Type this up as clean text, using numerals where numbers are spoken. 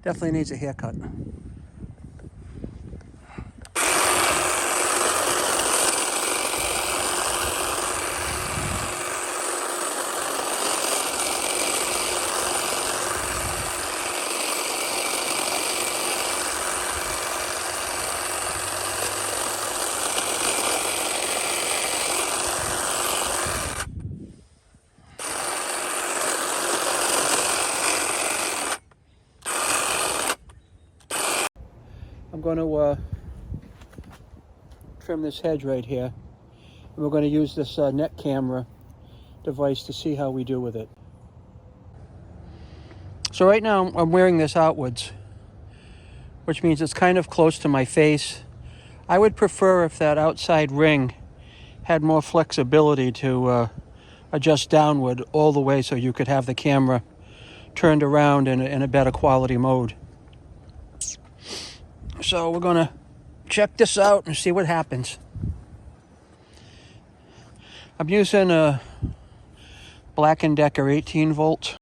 Definitely needs a haircut. I'm going to trim this hedge right here. And we're going to use this net camera device to see how we do with it. So right now I'm wearing this outwards, which means it's kind of close to my face. I would prefer if that outside ring had more flexibility to adjust downward all the way so you could have the camera turned around in a better quality mode. So we're going to check this out and see what happens. I'm using a Black & Decker 18 volt